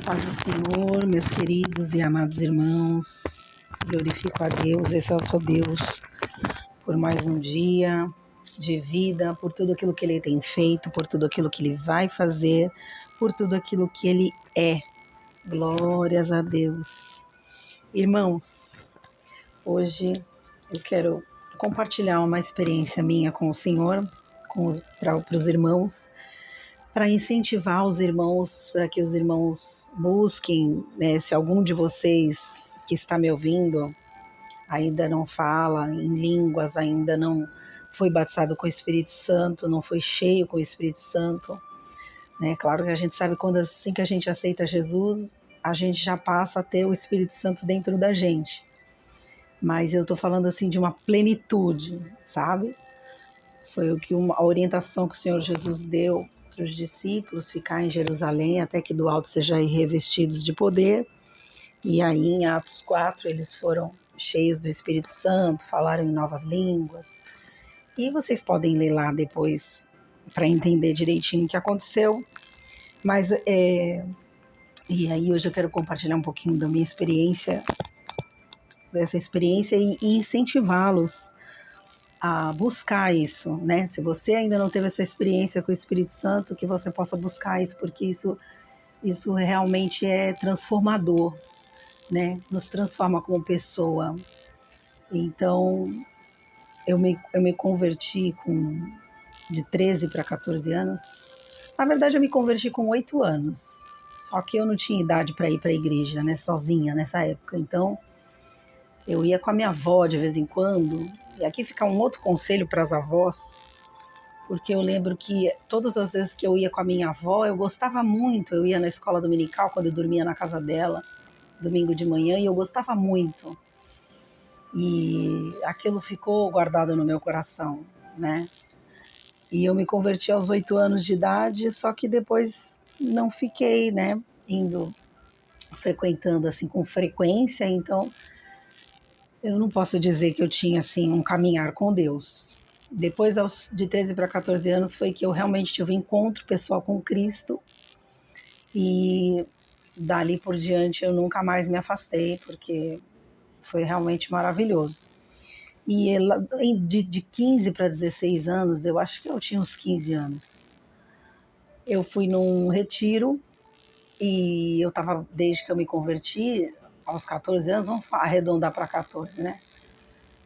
Paz do Senhor, meus queridos e amados irmãos, glorifico a Deus, exalto a Deus por mais um dia de vida, por tudo aquilo que Ele tem feito, por tudo aquilo que Ele vai fazer, por tudo aquilo que Ele é. Glórias a Deus. Irmãos, hoje eu quero compartilhar uma experiência minha com o Senhor, para os irmãos, para incentivar os irmãos, para que os irmãos busquem, né, se algum de vocês que está me ouvindo ainda não fala em línguas, ainda não foi batizado com o Espírito Santo, não foi cheio com o Espírito Santo, né? Claro que a gente sabe quando assim que a gente aceita Jesus, a gente já passa a ter o Espírito Santo dentro da gente. Mas eu estou falando assim de uma plenitude, sabe? Foi a orientação que o Senhor Jesus deu para os discípulos, ficar em Jerusalém até que do alto sejam revestidos de poder. E aí em Atos 4 eles foram cheios do Espírito Santo, falaram em novas línguas. E vocês podem ler lá depois para entender direitinho o que aconteceu. Mas e aí hoje eu quero compartilhar um pouquinho da minha experiência, dessa experiência e incentivá-los a buscar isso, né? Se você ainda não teve essa experiência com o Espírito Santo, que você possa buscar isso, porque isso realmente é transformador, né? Nos transforma como pessoa. Então, eu me converti de 13 para 14 anos. Na verdade, eu me converti com 8 anos. Só que eu não tinha idade para ir para a igreja, né? Sozinha nessa época. Então, eu ia com a minha avó de vez em quando. E aqui fica um outro conselho para as avós, porque eu lembro que todas as vezes que eu ia com a minha avó, eu gostava muito. Eu ia na escola dominical quando eu dormia na casa dela, domingo de manhã, e eu gostava muito. E aquilo ficou guardado no meu coração, né? E eu me converti aos 8 anos de idade, só que depois não fiquei, né, frequentando assim com frequência, então eu não posso dizer que eu tinha assim um caminhar com Deus. Depois de 13 para 14 anos foi que eu realmente tive um encontro pessoal com Cristo e dali por diante eu nunca mais me afastei, porque foi realmente maravilhoso. E de 15 para 16 anos, eu acho que eu tinha uns 15 anos, eu fui num retiro e eu estava, desde que eu me converti, aos 14 anos, vamos arredondar para 14, né?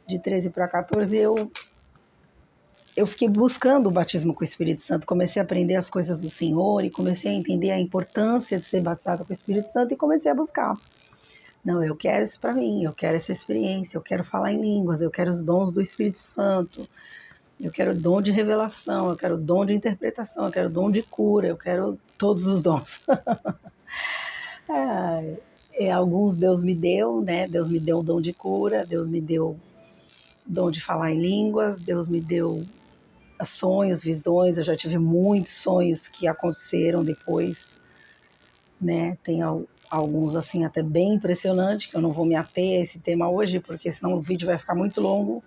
De 13 para 14, eu fiquei buscando o batismo com o Espírito Santo, comecei a aprender as coisas do Senhor e comecei a entender a importância de ser batizado com o Espírito Santo e comecei a buscar. Não, eu quero isso para mim, eu quero essa experiência, eu quero falar em línguas, eu quero os dons do Espírito Santo, eu quero o dom de revelação, eu quero o dom de interpretação, eu quero o dom de cura, eu quero todos os dons. Alguns Deus me deu, né? Deus me deu o dom de cura, Deus me deu o dom de falar em línguas, Deus me deu sonhos, visões. Eu já tive muitos sonhos que aconteceram depois, né? Tem alguns assim até bem impressionantes, que eu não vou me ater a esse tema hoje, porque senão o vídeo vai ficar muito longo.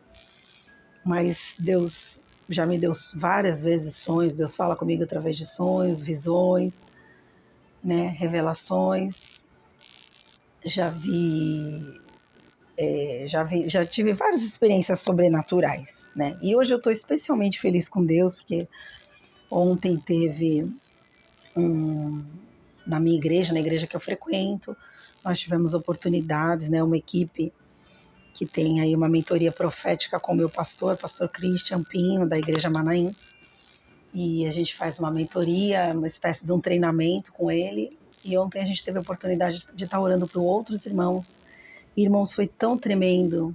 Mas Deus já me deu várias vezes sonhos, Deus fala comigo através de sonhos, visões, né? Revelações. Já tive várias experiências sobrenaturais, né? E hoje eu estou especialmente feliz com Deus, porque ontem teve na minha igreja, na igreja que eu frequento, nós tivemos oportunidades, né? Uma equipe que tem aí uma mentoria profética com o meu pastor Christian Pinho, da Igreja Manaim, e a gente faz uma mentoria, uma espécie de um treinamento com ele, e ontem a gente teve a oportunidade de estar orando para outros irmãos. Irmãos, foi tão tremendo,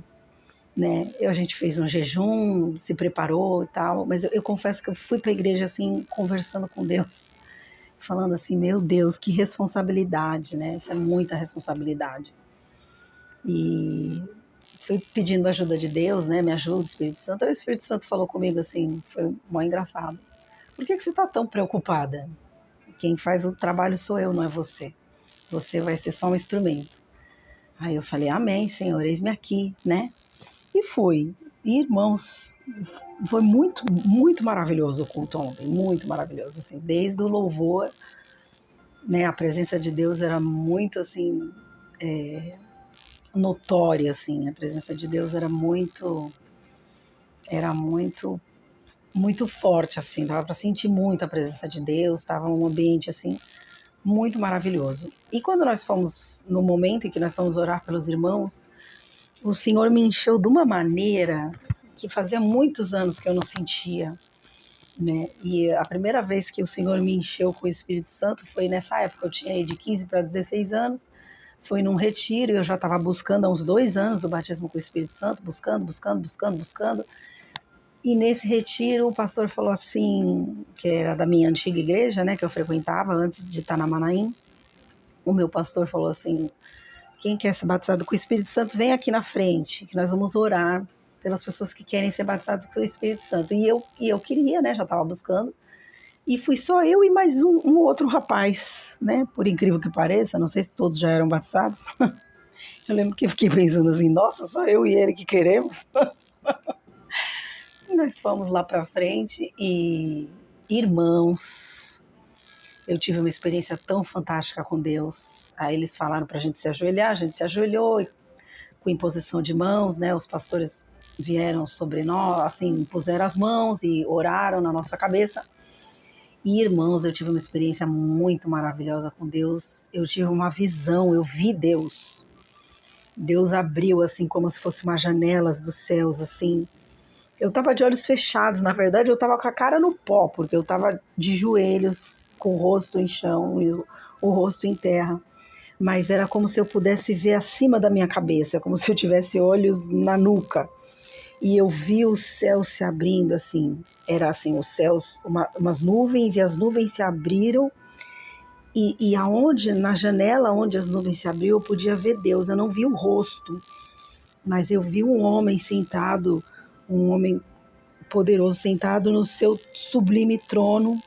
né? A gente fez um jejum, se preparou e tal, mas eu confesso que eu fui para a igreja assim, conversando com Deus, falando assim, meu Deus, que responsabilidade, né? Isso é muita responsabilidade. E fui pedindo ajuda de Deus, né? Me ajuda, o Espírito Santo. Aí o Espírito Santo falou comigo assim, foi muito engraçado. Por que você está tão preocupada? Quem faz o trabalho sou eu, não é você. Você vai ser só um instrumento. Aí eu falei, amém, Senhor, eis-me aqui, né? E fui. E, irmãos, foi muito, muito maravilhoso o culto ontem, muito maravilhoso, assim, desde o louvor, né? A presença de Deus era muito, assim, notória, assim. A presença de Deus era muito forte, assim. Dava para sentir muito a presença de Deus. Estava um ambiente, assim, muito maravilhoso. E quando nós fomos, no momento em que nós fomos orar pelos irmãos, o Senhor me encheu de uma maneira que fazia muitos anos que eu não sentia, né? E a primeira vez que o Senhor me encheu com o Espírito Santo foi nessa época. Eu tinha aí de 15 para 16 anos, foi num retiro, e eu já estava buscando há uns 2 anos o batismo com o Espírito Santo, buscando. E nesse retiro o pastor falou assim, que era da minha antiga igreja, né, que eu frequentava antes de estar na Manaim. O meu pastor falou assim: quem quer ser batizado com o Espírito Santo, vem aqui na frente, que nós vamos orar pelas pessoas que querem ser batizadas com o Espírito Santo. E eu queria, né, já estava buscando. E fui só eu e mais um outro rapaz, né, por incrível que pareça, não sei se todos já eram batizados. Eu lembro que eu fiquei pensando assim, nossa, só eu e ele que queremos. E nós fomos lá para frente e, irmãos, eu tive uma experiência tão fantástica com Deus. Aí eles falaram para a gente se ajoelhar, a gente se ajoelhou, com imposição de mãos, né? Os pastores vieram sobre nós, assim, puseram as mãos e oraram na nossa cabeça. E, irmãos, eu tive uma experiência muito maravilhosa com Deus. Eu tive uma visão, eu vi Deus. Deus abriu, assim, como se fosse umas janelas dos céus, assim. Eu tava de olhos fechados, na verdade, eu tava com a cara no pó, porque eu tava de joelhos, com o rosto em chão e o rosto em terra. Mas era como se eu pudesse ver acima da minha cabeça, como se eu tivesse olhos na nuca. E eu vi o céu se abrindo, assim, era assim, os céus, umas nuvens, e as nuvens se abriram, e aonde, na janela onde as nuvens se abriram, eu podia ver Deus. Eu não vi o rosto, mas eu vi um homem sentado, um homem poderoso sentado no seu sublime trono.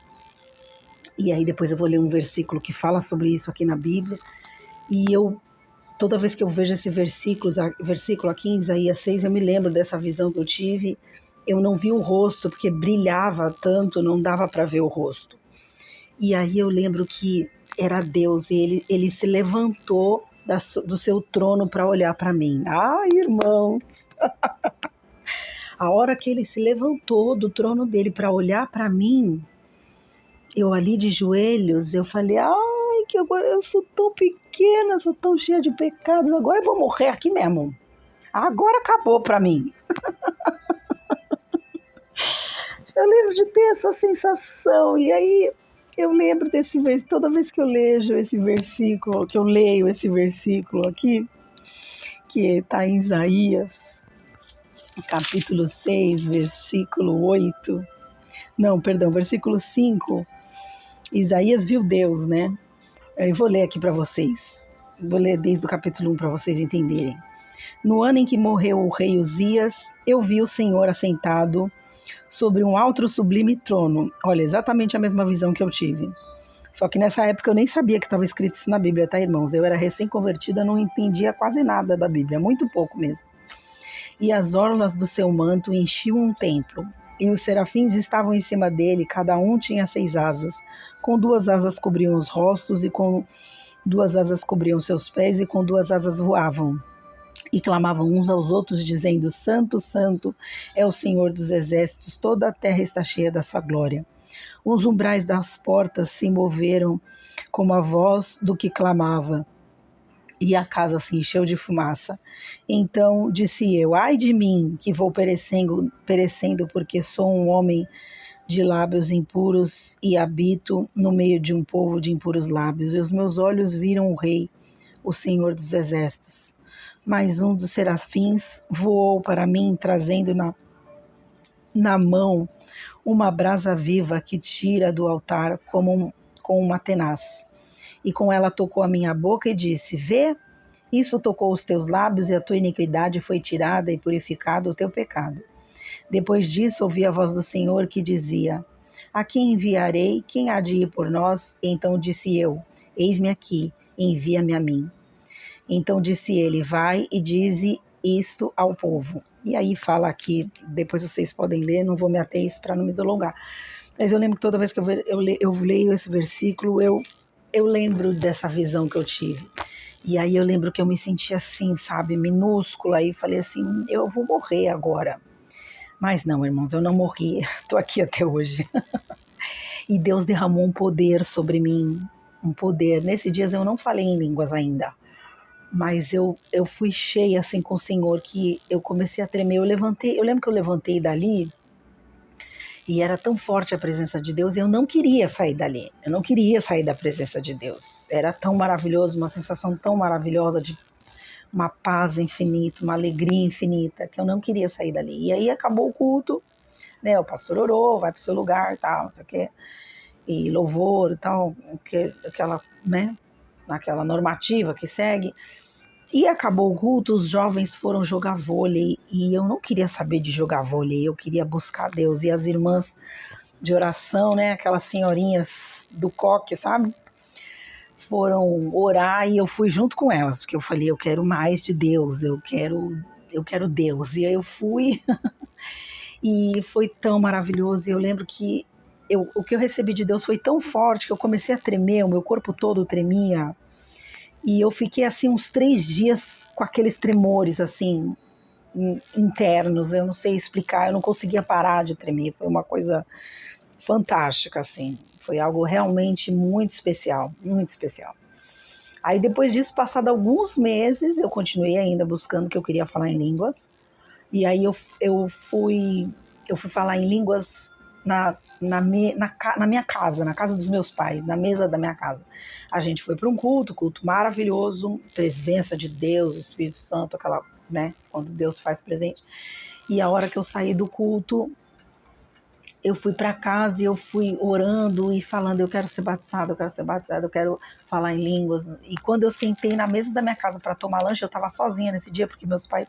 E aí depois eu vou ler um versículo que fala sobre isso aqui na Bíblia. E eu, toda vez que eu vejo esse versículo aqui em Isaías 6, eu me lembro dessa visão que eu tive. Eu não vi o rosto, porque brilhava tanto, não dava para ver o rosto. E aí eu lembro que era Deus, e ele se levantou do seu trono para olhar para mim. Ah, irmão! A hora que ele se levantou do trono dele para olhar para mim, eu ali de joelhos, eu falei, ai, que agora eu sou tão pequena, sou tão cheia de pecados, agora eu vou morrer aqui mesmo. Agora acabou para mim. Eu lembro de ter essa sensação, e aí eu lembro desse versículo, toda vez que eu leio esse versículo aqui, que está em Isaías, capítulo 6, versículo 8, não, perdão, versículo 5, Isaías viu Deus, né? Eu vou ler aqui para vocês, vou ler desde o capítulo 1 para vocês entenderem. No ano em que morreu o rei Uzias, eu vi o Senhor assentado sobre um alto sublime trono. Olha, exatamente a mesma visão que eu tive. Só que nessa época eu nem sabia que estava escrito isso na Bíblia, tá, irmãos? Eu era recém-convertida, não entendia quase nada da Bíblia, muito pouco mesmo. E as orlas do seu manto enchiam um templo, e os serafins estavam em cima dele, cada um tinha 6 asas. Com 2 asas cobriam os rostos, e com 2 asas cobriam seus pés, e com 2 asas voavam. E clamavam uns aos outros, dizendo, Santo, Santo é o Senhor dos exércitos, toda a terra está cheia da sua glória. Os umbrais das portas se moveram como a voz do que clamava, e a casa se encheu de fumaça. Então disse eu, ai de mim, que vou perecendo, porque sou um homem de lábios impuros e habito no meio de um povo de impuros lábios. E os meus olhos viram o Rei, o Senhor dos exércitos. Mas um dos serafins voou para mim, trazendo na mão uma brasa viva que tira do altar com uma tenaz. E com ela tocou a minha boca e disse, vê, isso tocou os teus lábios, e a tua iniquidade foi tirada e purificado o teu pecado. Depois disso ouvi a voz do Senhor que dizia, a quem enviarei? Quem há de ir por nós? Então disse eu, eis-me aqui, envia-me a mim. Então disse ele, vai e dize isto ao povo. E aí fala aqui, depois vocês podem ler, não vou me ater isso para não me delongar. Mas eu lembro que toda vez que eu leio esse versículo, eu eu lembro dessa visão que eu tive. E aí eu lembro que eu me senti assim, sabe, minúscula, e falei assim, eu vou morrer agora. Mas não, irmãos, eu não morri, tô aqui até hoje. E Deus derramou um poder sobre mim, um poder. Nesses dias eu não falei em línguas ainda, mas eu fui cheia assim com o Senhor, que eu comecei a tremer. Eu lembro que eu levantei dali e era tão forte a presença de Deus, e eu não queria sair dali, eu não queria sair da presença de Deus. Era tão maravilhoso, uma sensação tão maravilhosa de uma paz infinita, uma alegria infinita, que eu não queria sair dali. E aí acabou o culto, né? O pastor orou, vai para o seu lugar, tal, não sei o quê, e louvor, tal, aquela, né? Aquela normativa que segue. E acabou o culto, os jovens foram jogar vôlei, e eu não queria saber de jogar vôlei, eu queria buscar Deus. E as irmãs de oração, né? Aquelas senhorinhas do coque, sabe? Foram orar e eu fui junto com elas, porque eu falei, eu quero mais de Deus, eu quero Deus. E aí eu fui e foi tão maravilhoso. E eu lembro que o que eu recebi de Deus foi tão forte que eu comecei a tremer, o meu corpo todo tremia. E eu fiquei assim uns 3 dias com aqueles tremores assim internos, eu não sei explicar, eu não conseguia parar de tremer. Foi uma coisa fantástica, assim. Foi algo realmente muito especial, muito especial. Aí depois disso, passado alguns meses, eu continuei ainda buscando, que eu queria falar em línguas. E aí eu fui falar em línguas na minha casa, na casa dos meus pais, na mesa da minha casa. A gente foi para um culto maravilhoso, presença de Deus, o Espírito Santo, aquela, né, quando Deus faz presente. E a hora que eu saí do culto, eu fui para casa e eu fui orando e falando, eu quero ser batizado, eu quero ser batizado, eu quero falar em línguas. E quando eu sentei na mesa da minha casa para tomar lanche, eu estava sozinha nesse dia, porque meus pais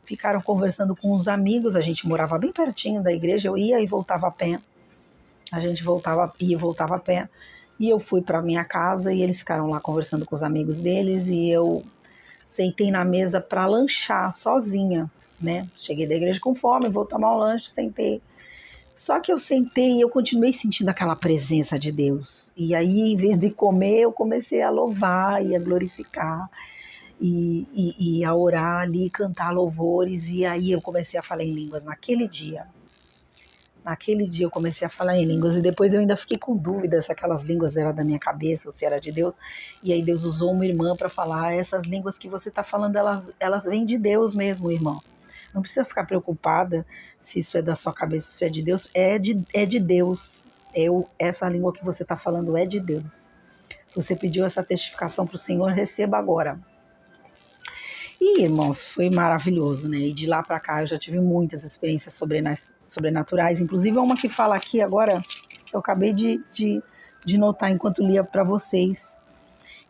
ficaram conversando com uns amigos, a gente morava bem pertinho da igreja, eu ia e voltava a pé, a gente ia e voltava a pé, e eu fui para minha casa e eles ficaram lá conversando com os amigos deles, e eu sentei na mesa para lanchar sozinha, né? Cheguei da igreja com fome, vou tomar um lanche, sentei. Só que eu sentei e eu continuei sentindo aquela presença de Deus. E aí, em vez de comer, eu comecei a louvar e a glorificar e a orar ali, cantar louvores. E aí eu comecei a falar em línguas naquele dia. Naquele dia eu comecei a falar em línguas e depois eu ainda fiquei com dúvida se aquelas línguas eram da minha cabeça ou se era de Deus. E aí Deus usou uma irmã para falar, essas línguas que você está falando, elas vêm de Deus mesmo, irmão. Não precisa ficar preocupada se isso é da sua cabeça, se isso é de Deus. É de Deus. Essa língua que você está falando é de Deus. Você pediu essa testificação para o Senhor, receba agora. E, irmãos, foi maravilhoso, né? E de lá para cá eu já tive muitas experiências sobrenaturais, inclusive uma que fala aqui agora, eu acabei de notar enquanto lia para vocês,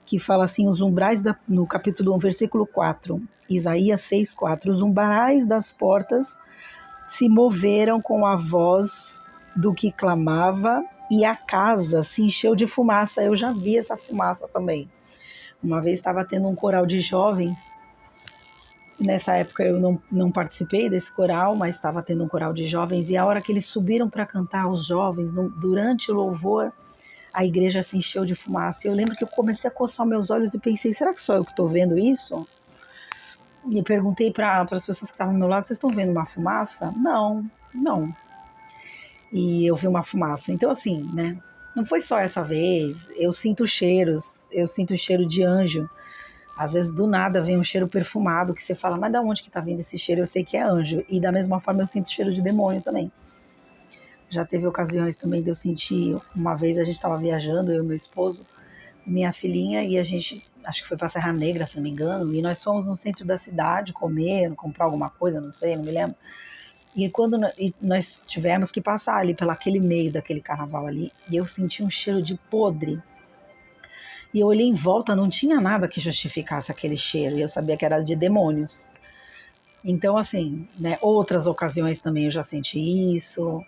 que fala assim, os umbrais, no capítulo 1, versículo 4, Isaías 6:4, os umbrais das portas se moveram com a voz do que clamava e a casa se encheu de fumaça. Eu já vi essa fumaça também. Uma vez estava tendo um coral de jovens. Nessa época eu não participei desse coral, mas estava tendo um coral de jovens, e a hora que eles subiram para cantar, os jovens, durante o louvor, a igreja se encheu de fumaça. Eu lembro que eu comecei a coçar meus olhos e pensei, será que sou eu que estou vendo isso? E perguntei para as pessoas que estavam ao meu lado, vocês estão vendo uma fumaça? Não, não. E eu vi uma fumaça. Então assim, né, não foi só essa vez, eu sinto cheiros, eu sinto cheiro de anjo. Às vezes, do nada, vem um cheiro perfumado que você fala, mas da onde que tá vindo esse cheiro? Eu sei que é anjo. E da mesma forma, eu sinto cheiro de demônio também. Já teve ocasiões também de eu sentir, uma vez a gente estava viajando, eu e meu esposo, minha filhinha, e a gente, acho que foi pra Serra Negra, se não me engano, e nós fomos no centro da cidade comer, comprar alguma coisa, não sei, não me lembro. E quando nós tivemos que passar ali pelo aquele meio daquele carnaval ali, e eu senti um cheiro de podre. E eu olhei em volta, não tinha nada que justificasse aquele cheiro, e eu sabia que era de demônios. Então, assim, né, outras ocasiões também eu já senti isso.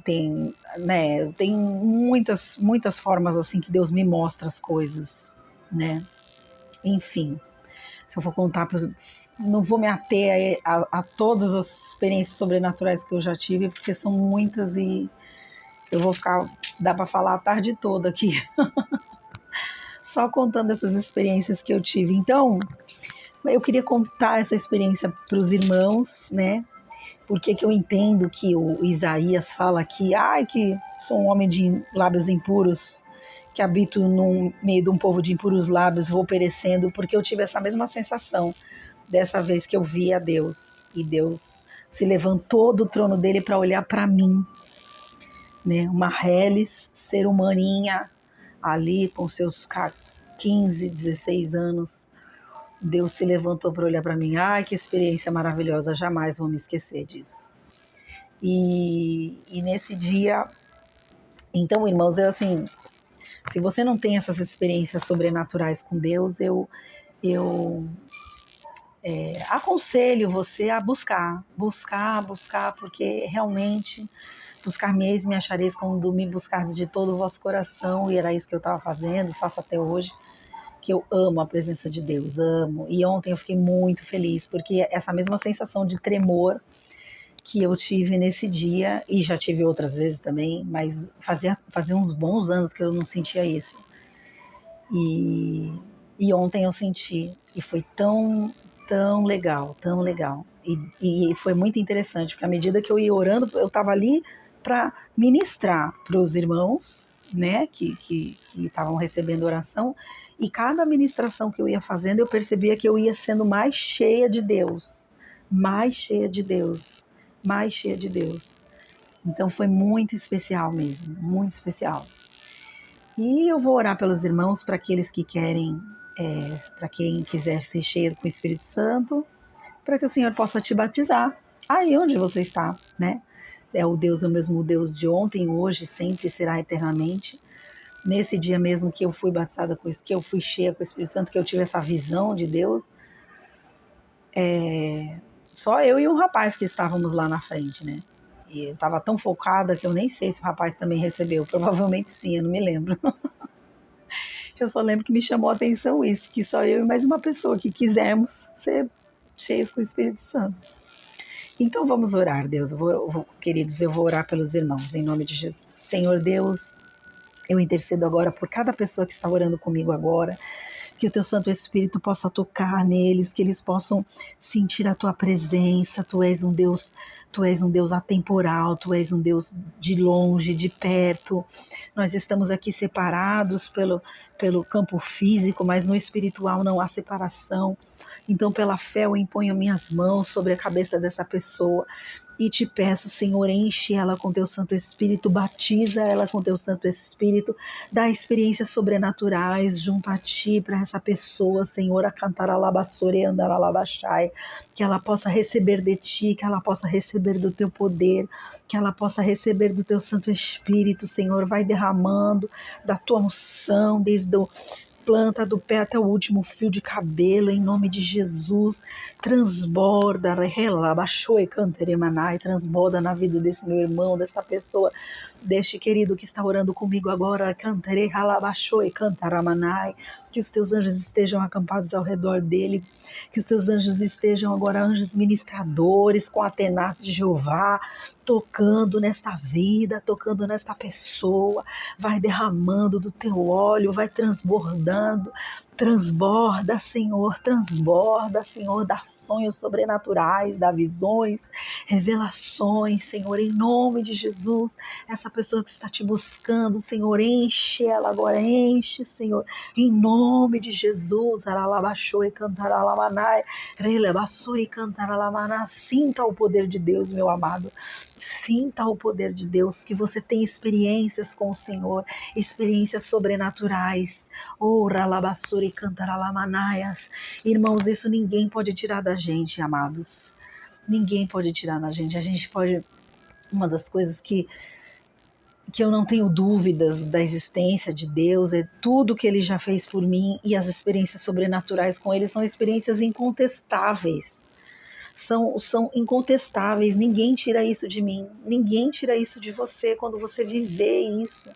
Tem, né, tem muitas formas assim que Deus me mostra as coisas, né? Enfim, se eu for contar, não vou me ater a todas as experiências sobrenaturais que eu já tive, porque são muitas e eu vou ficar, dá para falar a tarde toda aqui. só contando essas experiências que eu tive. Então, eu queria contar essa experiência para os irmãos, né? Porque que eu entendo que o Isaías fala que, que sou um homem de lábios impuros, que habito no meio de um povo de impuros lábios, vou perecendo, porque eu tive essa mesma sensação dessa vez que eu vi a Deus, e Deus se levantou do trono dele para olhar para mim, né? Uma reles, ser humaninha, ali com seus 15, 16 anos, Deus se levantou para olhar para mim. Ai, que experiência maravilhosa, jamais vou me esquecer disso. E nesse dia, então, irmãos, eu assim, se você não tem essas experiências sobrenaturais com Deus, eu aconselho você a buscar, porque realmente buscar-me-eis, me achareis quando me buscardes de todo o vosso coração, e era isso que eu estava fazendo, faço até hoje, que eu amo a presença de Deus, amo. E ontem eu fiquei muito feliz, porque essa mesma sensação de tremor que eu tive nesse dia, e já tive outras vezes também, mas fazia uns bons anos que eu não sentia isso. E ontem eu senti, e foi tão legal, tão legal. E foi muito interessante, porque à medida que eu ia orando, eu estava ali para ministrar para os irmãos, né, que estavam recebendo oração, e cada ministração que eu ia fazendo, eu percebia que eu ia sendo mais cheia de Deus, mais cheia de Deus, mais cheia de Deus. Então foi muito especial mesmo, muito especial. E eu vou orar pelos irmãos, para aqueles que querem, para quem quiser ser cheio com o Espírito Santo, para que o Senhor possa te batizar aí onde você está, né? É o Deus, o mesmo Deus de ontem, hoje, sempre será eternamente. Nesse dia mesmo que eu fui batizada com isso, que eu fui cheia com o Espírito Santo, que eu tive essa visão de Deus, só eu e um rapaz que estávamos lá na frente, né? E eu estava tão focada que eu nem sei se o rapaz também recebeu. Provavelmente sim, eu não me lembro. Eu só lembro que me chamou a atenção isso, que só eu e mais uma pessoa que quisemos ser cheios com o Espírito Santo. Então vamos orar, Deus. Queridos, eu vou orar pelos irmãos, em nome de Jesus. Senhor Deus, eu intercedo agora por cada pessoa que está orando comigo agora, que o teu Santo Espírito possa tocar neles, que eles possam sentir a tua presença. Tu és um Deus atemporal, tu és um Deus de longe, de perto. Nós estamos aqui separados pelo campo físico, mas no espiritual não há separação. Então, pela fé, eu imponho minhas mãos sobre a cabeça dessa pessoa e te peço, Senhor, enche ela com teu Santo Espírito, batiza ela com teu Santo Espírito, dá experiências sobrenaturais junto a ti para essa pessoa, Senhor, a cantar alabassore e andar alabachai, que ela possa receber de ti, que ela possa receber do teu poder, que ela possa receber do teu Santo Espírito, Senhor, vai derramando da tua unção, desde o planta do pé até o último fio de cabelo, em nome de Jesus, transborda, relabaxou e canteremanai, transborda na vida desse meu irmão, dessa pessoa, deste querido que está orando comigo agora, cantere, ralabaxou e cantaramanai, que os teus anjos estejam acampados ao redor dele, que os teus anjos estejam agora, anjos ministradores, com a tenaz de Jeová, tocando nesta vida, tocando nesta pessoa, vai derramando do teu óleo, vai transbordando, transborda, Senhor, dá sonhos sobrenaturais, dá visões, revelações, Senhor, em nome de Jesus, essa pessoa que está te buscando, Senhor, enche ela agora, enche, Senhor, em nome de Jesus, aralabaxou e cantaralamanai, relebaçou e cantaralamaná, sinta o poder de Deus, meu amado, sinta o poder de Deus, que você tem experiências com o Senhor, experiências sobrenaturais. Oh, ralabassuri e cantaralamanaias. Irmãos, isso ninguém pode tirar da gente, amados. Ninguém pode tirar da gente. A gente pode... Uma das coisas que eu não tenho dúvidas da existência de Deus é tudo que Ele já fez por mim, e as experiências sobrenaturais com Ele são experiências incontestáveis. São incontestáveis, ninguém tira isso de mim, ninguém tira isso de você quando você viver isso.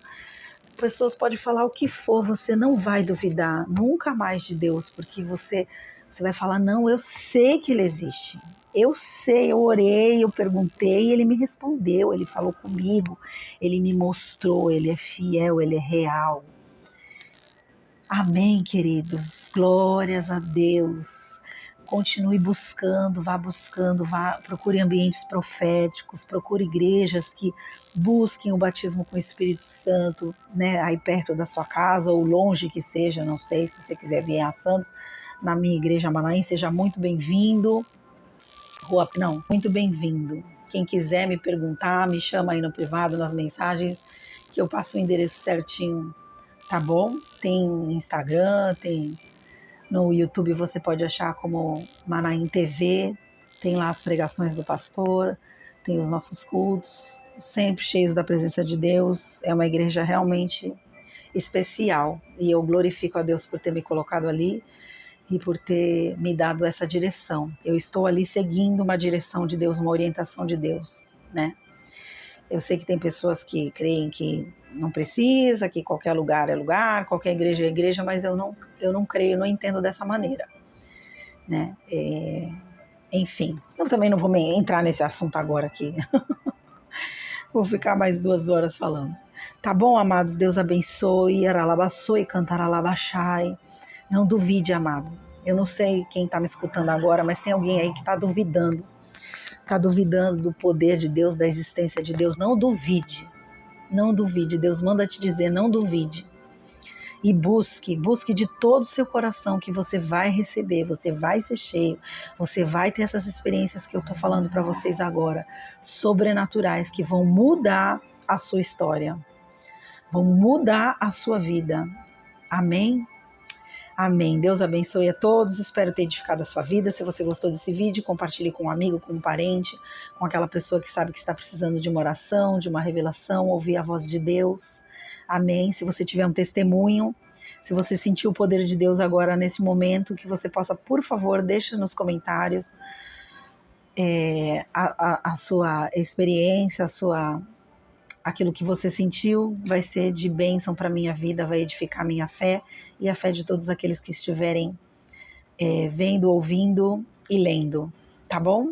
Pessoas podem falar o que for, você não vai duvidar nunca mais de Deus, porque você vai falar, não, eu sei que Ele existe, eu sei, eu orei, eu perguntei, Ele me respondeu, Ele falou comigo, Ele me mostrou, Ele é fiel, Ele é real. Amém, queridos. Glórias a Deus. Continue buscando, procure ambientes proféticos, procure igrejas que busquem o batismo com o Espírito Santo, né, aí perto da sua casa ou longe que seja, não sei, se você quiser vir a Santos, na minha igreja Manaim, seja muito bem-vindo. Muito bem-vindo. Quem quiser me perguntar, me chama aí no privado, nas mensagens, que eu passo o endereço certinho, tá bom? Tem Instagram, tem no YouTube, você pode achar como Manaim TV, tem lá as pregações do pastor, tem os nossos cultos, sempre cheios da presença de Deus. É uma igreja realmente especial e eu glorifico a Deus por ter me colocado ali e por ter me dado essa direção. Eu estou ali seguindo uma direção de Deus, uma orientação de Deus, né? Eu sei que tem pessoas que creem que não precisa, que qualquer lugar é lugar, qualquer igreja é igreja, mas eu não creio, não entendo dessa maneira, né? Enfim, eu também não vou entrar nesse assunto agora aqui. Vou ficar mais 2 horas falando. Tá bom, amados? Deus abençoe. Aralabaçoe, cantaralabaxai. Não duvide, amado. Eu não sei quem está me escutando agora, mas tem alguém aí que está duvidando. Está duvidando do poder de Deus, da existência de Deus. Não duvide. Não duvide. Deus manda te dizer, não duvide. E busque de todo o seu coração que você vai receber, você vai ser cheio, você vai ter essas experiências que eu estou falando para vocês agora, sobrenaturais, que vão mudar a sua história, vão mudar a sua vida. Amém? Amém. Deus abençoe a todos, espero ter edificado a sua vida. Se você gostou desse vídeo, compartilhe com um amigo, com um parente, com aquela pessoa que sabe que está precisando de uma oração, de uma revelação, ouvir a voz de Deus. Amém. Se você tiver um testemunho, se você sentiu o poder de Deus agora nesse momento, que você possa, por favor, deixa nos comentários a sua experiência, aquilo que você sentiu vai ser de bênção para a minha vida, vai edificar a minha fé e a fé de todos aqueles que estiverem vendo, ouvindo e lendo, tá bom?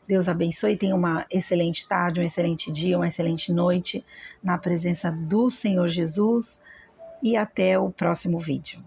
Deus abençoe, tenha uma excelente tarde, um excelente dia, uma excelente noite na presença do Senhor Jesus e até o próximo vídeo.